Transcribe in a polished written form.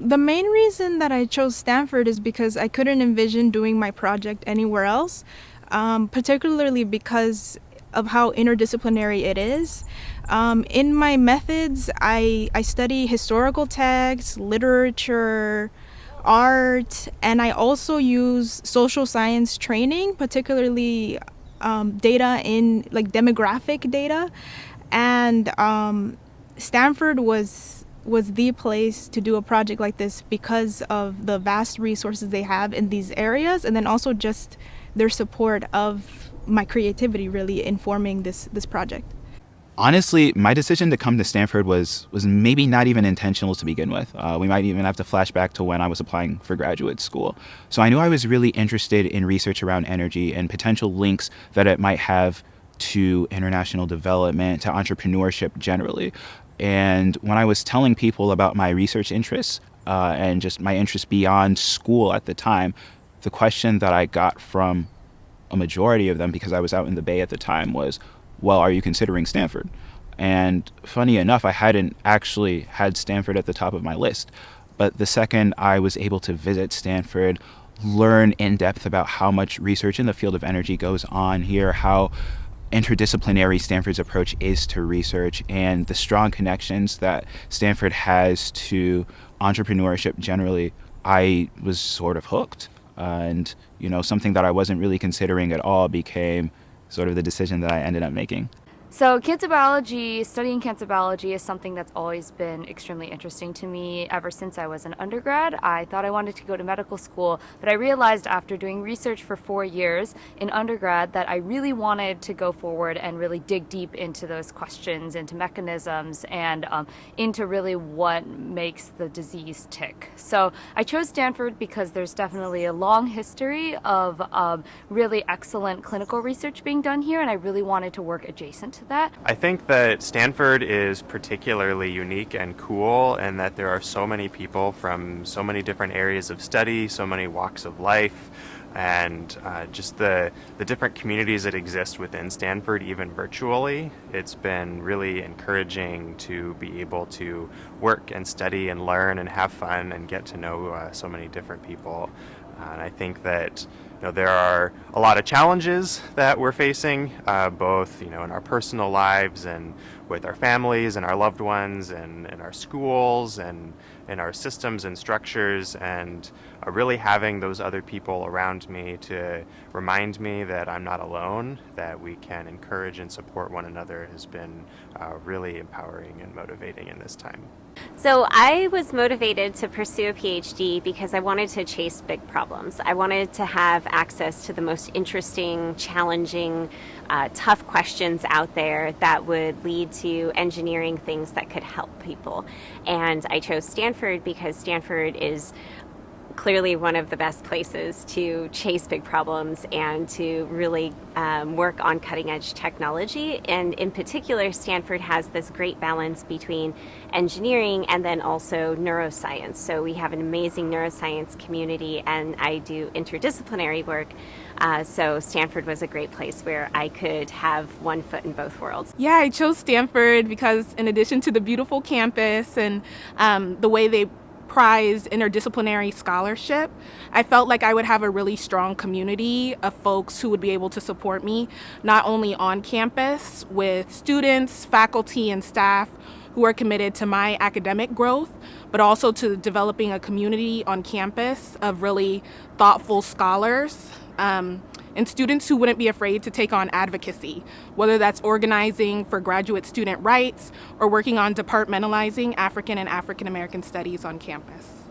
The main reason that I chose Stanford is because I couldn't envision doing my project anywhere else, particularly because of how interdisciplinary it is. In my methods, I study historical texts, literature, art, and I also use social science training, particularly data in like demographic data. And Stanford was the place to do a project like this because of the vast resources they have in these areas, and then also just their support of my creativity really informing this project. Honestly, my decision to come to Stanford was maybe not even intentional to begin with. We might even have to flash back to when I was applying for graduate school. So I knew I was really interested in research around energy and potential links that it might have to international development, to entrepreneurship generally. And when I was telling people about my research interests and just my interests beyond school at the time, the question that I got from a majority of them, because I was out in the Bay at the time, was, well, are you considering Stanford? And funny enough, I hadn't actually had Stanford at the top of my list. But the second I was able to visit Stanford, learn in depth about how much research in the field of energy goes on here, how interdisciplinary Stanford's approach is to research, and the strong connections that Stanford has to entrepreneurship generally, I was sort of hooked. And, something that I wasn't really considering at all became sort of the decision that I ended up making. So studying cancer biology is something that's always been extremely interesting to me ever since I was an undergrad. I thought I wanted to go to medical school, but I realized after doing research for 4 years in undergrad that I really wanted to go forward and really dig deep into those questions, into mechanisms, and into really what makes the disease tick. So I chose Stanford because there's definitely a long history of really excellent clinical research being done here, and I really wanted to work adjacent to that. I think that Stanford is particularly unique and cool in that there are so many people from so many different areas of study, so many walks of life, and just the different communities that exist within Stanford, even virtually. It's been really encouraging to be able to work and study and learn and have fun and get to know so many different people. And I think that there are a lot of challenges that we're facing, both in our personal lives and with our families and our loved ones and in our schools and in our systems and structures, and really having those other people around me to remind me that I'm not alone, that we can encourage and support one another has been really empowering and motivating in this time. So I was motivated to pursue a PhD because I wanted to chase big problems. I wanted to have access to the most interesting, challenging, tough questions out there that would lead to engineering things that could help people. And I chose Stanford because Stanford is clearly one of the best places to chase big problems and to really work on cutting edge technology. And in particular, Stanford has this great balance between engineering and then also neuroscience. So we have an amazing neuroscience community, and I do interdisciplinary work. So Stanford was a great place where I could have one foot in both worlds. Yeah, I chose Stanford because in addition to the beautiful campus and the way they prized interdisciplinary scholarship, I felt like I would have a really strong community of folks who would be able to support me, not only on campus with students, faculty, and staff who are committed to my academic growth, but also to developing a community on campus of really thoughtful scholars and students who wouldn't be afraid to take on advocacy, whether that's organizing for graduate student rights or working on departmentalizing African and African American studies on campus.